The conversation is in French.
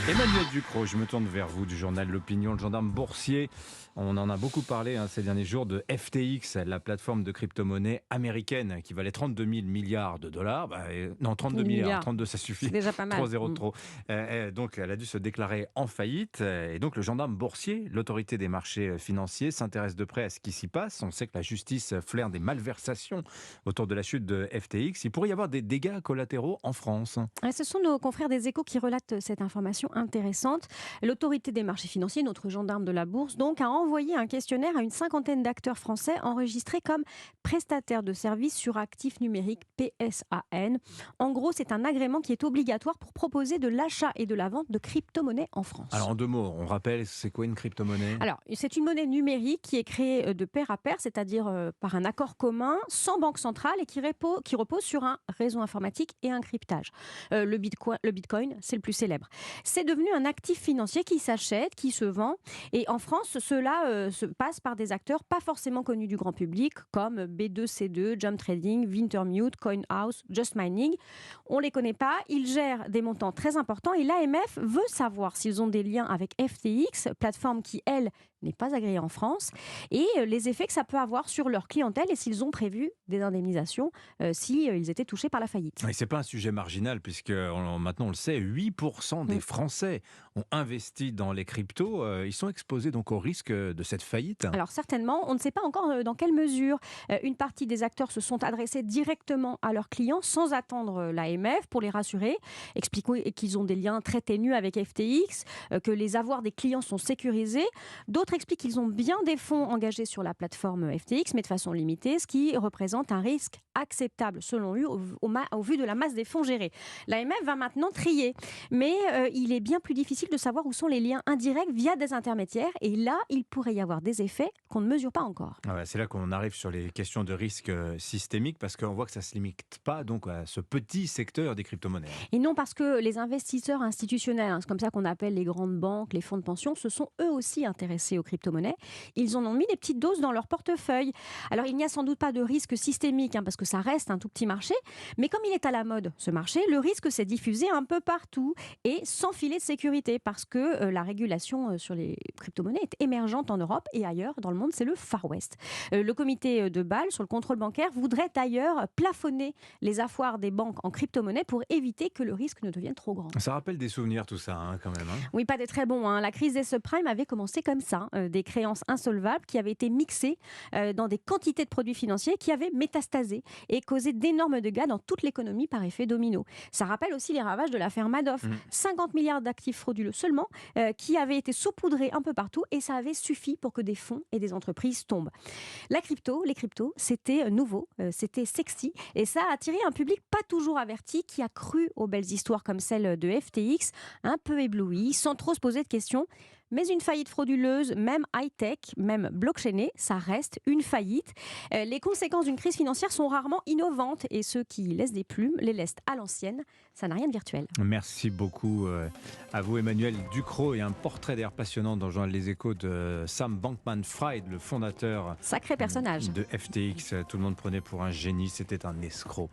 Emmanuel Ducrot, je me tourne vers vous du journal L'Opinion, le gendarme boursier. On en a beaucoup parlé ces derniers jours de FTX, la plateforme de crypto-monnaie américaine qui valait 32 000 milliards de dollars. Non, 32 1000 milliards, milliards, 32 ça c'est suffit, déjà pas mal. 3 zéros de Mmh. trop. Donc elle a dû se déclarer en faillite. Et donc le gendarme boursier, l'autorité des marchés financiers, s'intéresse de près à ce qui s'y passe. On sait que la justice flaire des malversations autour de la chute de FTX. Il pourrait y avoir des dégâts collatéraux en France. Ouais, ce sont nos confrères des Échos qui relatent cette information intéressante. L'autorité des marchés financiers, notre gendarme de la bourse, donc, a envoyé un questionnaire à une cinquantaine d'acteurs français enregistrés comme prestataires de services sur actifs numériques PSAN. En gros, c'est un agrément qui est obligatoire pour proposer de l'achat et de la vente de crypto-monnaies en Alors France. en deux mots, on rappelle, c'est quoi une crypto-monnaie? Alors, c'est une monnaie numérique qui est créée de pair à pair, c'est-à-dire par un accord commun, sans banque centrale et qui repose sur un réseau informatique et un cryptage. Le bitcoin, c'est le plus célèbre. C'est devenu un actif financier qui s'achète, qui se vend. Et en France, cela se passe par des acteurs pas forcément connus du grand public, comme B2C2, Jump Trading, Wintermute, CoinHouse, Just Mining. On ne les connaît pas, ils gèrent des montants très importants et l'AMF veut savoir s'ils ont des liens avec FTX, plateforme qui, elle, n'est pas agréée en France, et les effets que ça peut avoir sur leur clientèle et s'ils ont prévu des indemnisations si ils étaient touchés par la faillite. Et c'est pas un sujet marginal puisque maintenant on le sait, 8% des Mm. Français ont investi dans les cryptos. Ils sont exposés donc au risque de cette faillite. Alors certainement, on ne sait pas encore dans quelle mesure une partie des acteurs se sont adressés directement à leurs clients sans attendre l'AMF pour les rassurer, expliquer qu'ils ont des liens très ténus avec FTX, que les avoirs des clients sont sécurisés. D'autres expliquent qu'ils ont bien des fonds engagés sur la plateforme FTX, mais de façon limitée, ce qui représente un risque acceptable selon eux au vu de la masse des fonds gérés. L'AMF va maintenant trier, mais il est bien plus difficile de savoir où sont les liens indirects via des intermédiaires, et là, il pourrait y avoir des effets qu'on ne mesure pas encore. Ah ouais, c'est là qu'on arrive sur les questions de risque systémique parce qu'on voit que ça ne se limite pas donc à ce petit secteur des crypto-monnaies, hein. Et non parce que les investisseurs institutionnels, c'est comme ça qu'on appelle les grandes banques, les fonds de pension, se sont eux aussi intéressés aux crypto-monnaies. Ils en ont mis des petites doses dans leur portefeuille. Alors il n'y a sans doute pas de risque systémique, parce que ça reste un tout petit marché, mais comme il est à la mode, ce marché, le risque s'est diffusé un peu partout et sans filet de sécurité parce que la régulation sur les crypto-monnaies est émergente en Europe et ailleurs dans le monde, c'est le Far West. Le comité de Bâle sur le contrôle bancaire voudrait d'ailleurs plafonner les avoirs des banques en crypto-monnaie pour éviter que le risque ne devienne trop grand. Ça rappelle des souvenirs tout ça, hein, quand même, hein. Oui, pas des très bons, hein. La crise des subprimes avait commencé comme ça, des créances insolvables qui avaient été mixées dans des quantités de produits financiers qui avaient métastasé et causé d'énormes dégâts dans toute l'économie par effet domino. Ça rappelle aussi les ravages de l'affaire Madoff. Mm. 50 milliards d'actifs frauduleux seulement qui avaient été saupoudrés un peu partout et ça avait suffi pour que des fonds et des entreprises tombent. Les cryptos, c'était nouveau, c'était sexy et ça a attiré un public pas toujours averti qui a cru aux belles histoires comme celle de FTX, un peu ébloui, sans trop se poser de questions. Mais une faillite frauduleuse, même high-tech, même blockchainée, ça reste une faillite. Les conséquences d'une crise financière sont rarement innovantes et ceux qui laissent des plumes les laissent à l'ancienne. Ça n'a rien de virtuel. Merci beaucoup à vous, Emmanuel Ducrot, et un portrait d'air passionnant dans le journal Les Échos de Sam Bankman-Fried, le fondateur Sacré personnage. de FTX. Tout le monde prenait pour un génie, c'était un escroc.